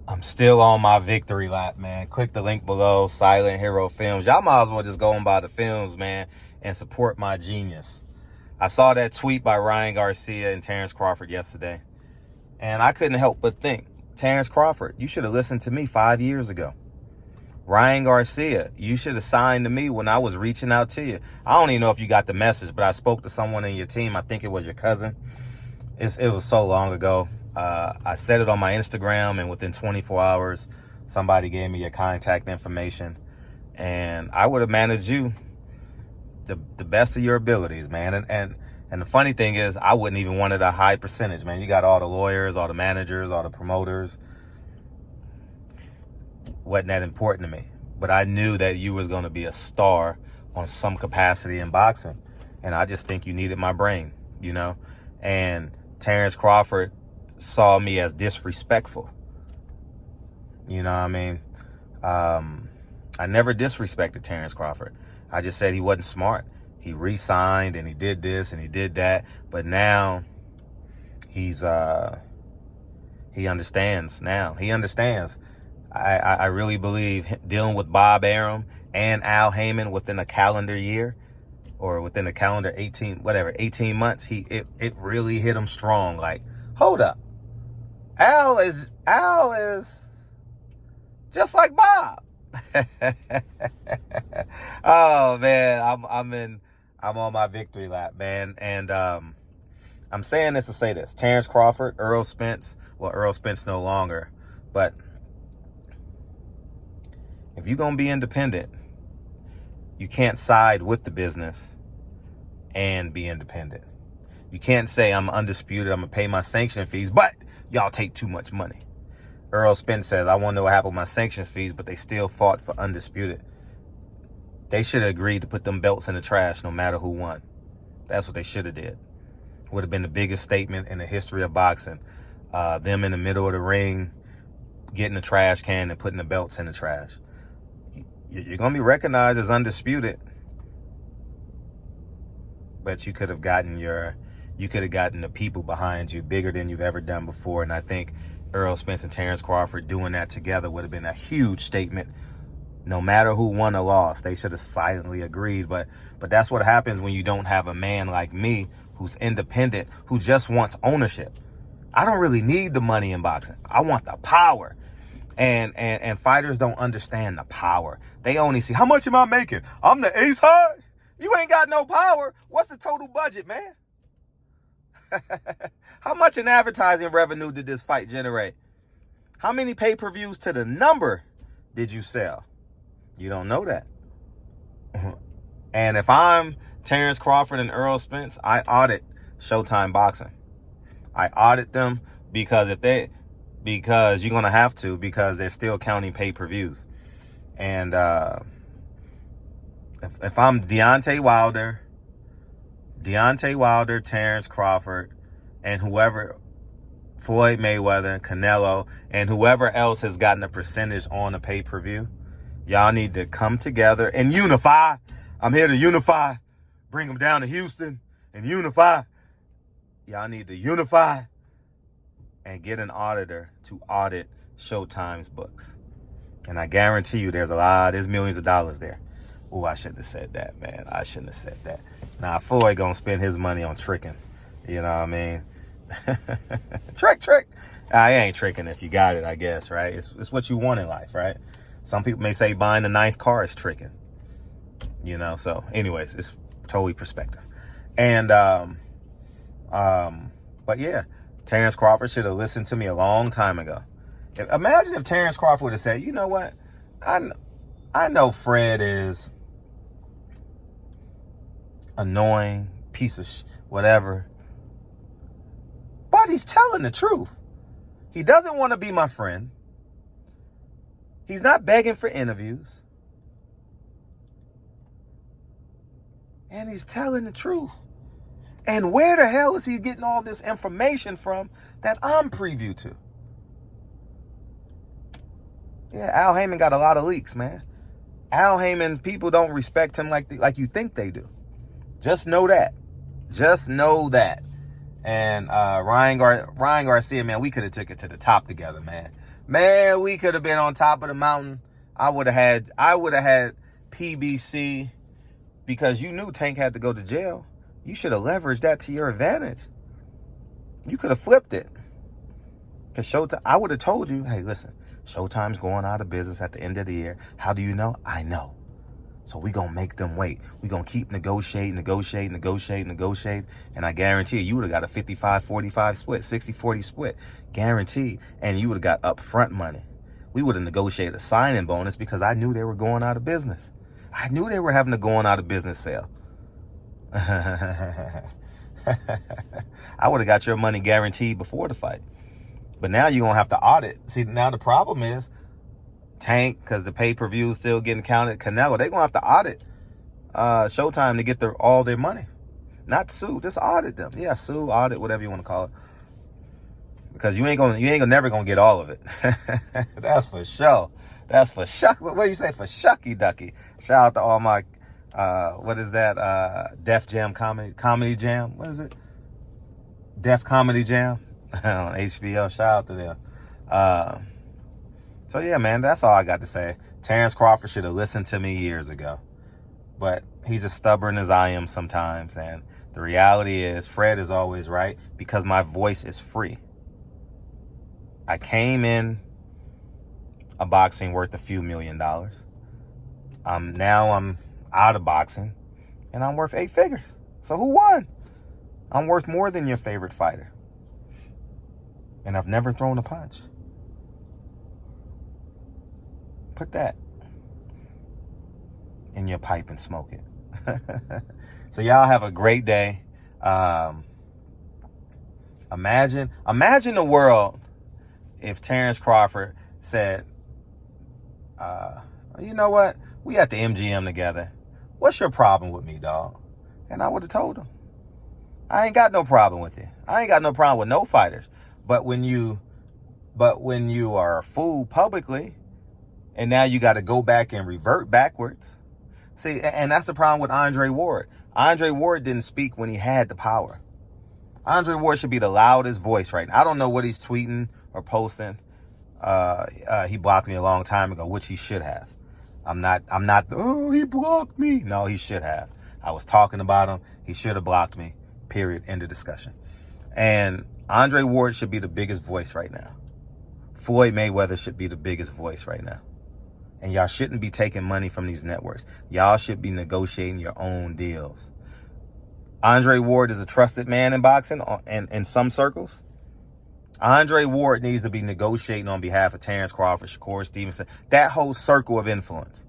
I'm still on my victory lap, man. Click the link below, Silent Hero Films. Y'all might as well just go and buy the films, man, and support my genius. I saw that tweet by Ryan Garcia and Terrence Crawford yesterday, and I couldn't help but think, Terrence Crawford, you should have listened to me 5 years ago. Ryan Garcia, you should have signed to me when I was reaching out to you. I don't even know if you got the message, but I spoke to someone in your team. I think it was your cousin. It was so long ago. I said it on my Instagram, and within 24 hours, somebody gave me your contact information, and I would have managed you the best of your abilities, man. And the funny thing is, I wouldn't even wanted a high percentage, man. You got all the lawyers, all the managers, all the promoters. Wasn't that important to me, but I knew that you was going to be a star on some capacity in boxing, and I just think you needed my brain, you know. And Terrence Crawford saw me as disrespectful. You know what I mean? I never disrespected Terrence Crawford. I just said he wasn't smart. He re-signed and he did this and he did that. But now he understands now. He understands. I really believe dealing with Bob Arum and Al Heyman within a calendar year, or within a calendar 18 months, it really hit him strong. Like, hold up. Al is just like Bob. Oh man, I'm on my victory lap, man. And I'm saying this to say this. Terrence Crawford, Earl Spence no longer, but if you're going to be independent, you can't side with the business and be independent. You can't say, I'm undisputed, I'm going to pay my sanction fees, but y'all take too much money. Earl Spence says, I want to know what happened with my sanctions fees, but they still fought for undisputed. They should have agreed to put them belts in the trash no matter who won. That's what they should have did. Would have been the biggest statement in the history of boxing. Them in the middle of the ring, getting the trash can and putting the belts in the trash. You're going to be recognized as undisputed, but you could have gotten the people behind you bigger than you've ever done before. And I think Earl Spence and Terrence Crawford doing that together would have been a huge statement. No matter who won or lost, they should have silently agreed. But that's what happens when you don't have a man like me who's independent, who just wants ownership. I don't really need the money in boxing. I want the power. And fighters don't understand the power. They only see, how much am I making? I'm the ace high. You ain't got no power. What's the total budget, man? How much in advertising revenue did this fight generate? How many pay-per-views to the number did you sell? You don't know that. And if I'm Terrence Crawford and Earl Spence, I audit Showtime Boxing. I audit them because you're going to have to, because they're still counting pay-per-views. And if I'm Deontay Wilder, Terrence Crawford, and whoever, Floyd Mayweather, Canelo, and whoever else has gotten a percentage on a pay-per-view, y'all need to come together and unify. I'm here to unify. Bring them down to Houston and unify. Y'all need to unify and get an auditor to audit Showtime's books. And I guarantee you there's millions of dollars there. Oh, I shouldn't have said that, man. I shouldn't have said that. Now, Floyd gonna spend his money on tricking. You know what I mean? Trick. He ain't tricking if you got it, I guess, right? It's what you want in life, right? Some people may say buying the 9th car is tricking. You know, so anyways, it's totally perspective. And but yeah, Terrence Crawford should have listened to me a long time ago. Imagine if Terrence Crawford would have said, you know what? I know Fred is annoying, piece of whatever, but he's telling the truth. He doesn't want to be my friend. He's not begging for interviews. And he's telling the truth. And where the hell is he getting all this information from that I'm privy to? Yeah, Al Heyman got a lot of leaks, man. Al Heyman, people don't respect him like you think they do. Just know that. Just know that. And Ryan Garcia, man, we could have took it to the top together, man. Man, we could have been on top of the mountain. I would have had PBC, because you knew Tank had to go to jail. You should have leveraged that to your advantage. You could have flipped it. Because Showtime, I would have told you, hey, listen, Showtime's going out of business at the end of the year. How do you know? I know. So we going to make them wait. We going to keep negotiating. And I guarantee you would have got a 55-45 split, 60-40 split. Guaranteed. And you would have got upfront money. We would have negotiated a signing bonus because I knew they were going out of business. I knew they were having a going out of business sale. I would have got your money guaranteed before the fight. But now you're going to have to audit. See, now the problem is Tank, because the pay-per-view is still getting counted. Canelo, they're going to have to audit Showtime to get all their money. Not sue, just audit them. Yeah, sue, audit, whatever you want to call it. Because you ain't never gonna get all of it. That's for sure. That's for shuck. What do you say? For shucky ducky. Shout out to all my what is that? Def Jam comedy jam. What is it? Def Comedy Jam on HBO. Shout out to them. So yeah, man, that's all I got to say. Terrence Crawford should have listened to me years ago. But he's as stubborn as I am sometimes, and the reality is Fred is always right because my voice is free. I came in a boxing worth a few $1 million. Now I'm out of boxing and I'm worth 8 figures. So who won? I'm worth more than your favorite fighter. And I've never thrown a punch. Put that in your pipe and smoke it. So y'all have a great day. Imagine the world if Terrence Crawford said, you know what? We at the MGM together. What's your problem with me, dog? And I would have told him. I ain't got no problem with you. I ain't got no problem with no fighters. But when you are a fool publicly, and now you got to go back and revert backwards. See, and that's the problem with Andre Ward. Andre Ward didn't speak when he had the power. Andre Ward should be the loudest voice right now. I don't know what he's tweeting or posting. He blocked me a long time ago, which he should have. I'm not, oh, he blocked me. No, he should have. I was talking about him. He should have blocked me. Period. End of discussion. And Andre Ward should be the biggest voice right now. Floyd Mayweather should be the biggest voice right now. And y'all shouldn't be taking money from these networks. Y'all should be negotiating your own deals. Andre Ward is a trusted man in boxing and in some circles. Andre Ward needs to be negotiating on behalf of Terrence Crawford, Shakur Stevenson, that whole circle of influence.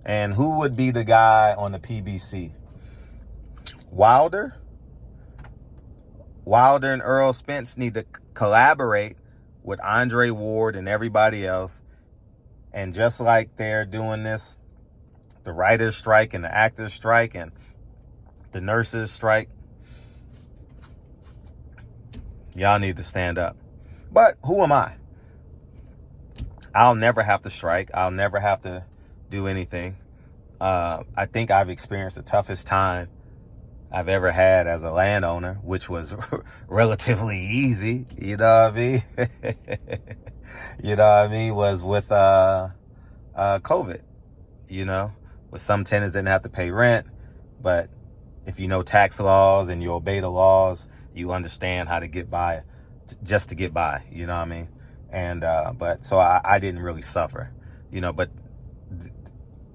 And who would be the guy on the PBC? Wilder and Earl Spence need to collaborate with Andre Ward and everybody else. And just like they're doing this, the writers' strike and the actors' strike and the nurses' strike, y'all need to stand up. But who am I? I'll never have to strike. I'll never have to do anything. I think I've experienced the toughest time I've ever had as a landowner, which was relatively easy. You know what I mean? You know what I mean? Was with COVID, you know, with some tenants didn't have to pay rent. But if you know tax laws and you obey the laws, you understand how to get by, just to get by, you know what I mean? And, but so I didn't really suffer, you know, but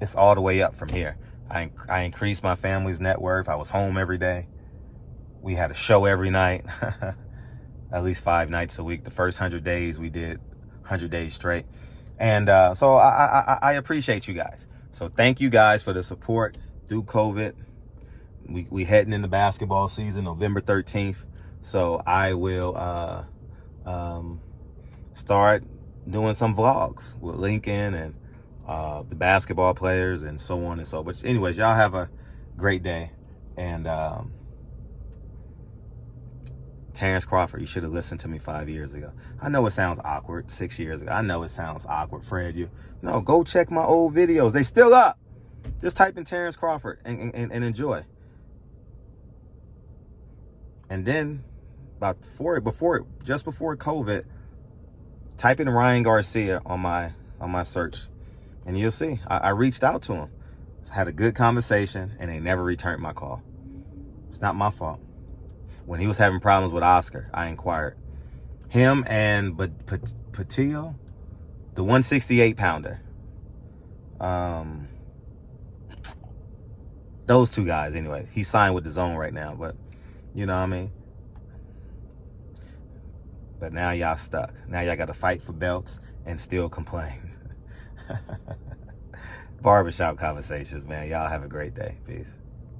it's all the way up from here. I increased my family's net worth. I was home every day. We had a show every night, at least 5 nights a week. The first 100 days we did 100 days straight. And so I appreciate you guys. So thank you guys for the support through COVID. We heading into basketball season, November 13th. So I will start doing some vlogs with Lincoln and the basketball players and so on and so. But anyways, y'all have a great day. And Terrence Crawford, you should have listened to me 5 years ago. I know it sounds awkward. 6 years ago, I know it sounds awkward, Fred. No, go check my old videos. They still up. Just type in Terrence Crawford and enjoy. And then just before COVID, type in Ryan Garcia on my search, and you'll see. I reached out to him, had a good conversation, and they never returned my call. It's not my fault. When he was having problems with Oscar, I inquired. Him and Patillo, the 168 pounder. Those two guys, anyway. He signed with the Zone right now, but you know what I mean? But now y'all stuck. Now y'all got to fight for belts and still complain. Barbershop conversations, man. Y'all have a great day. Peace.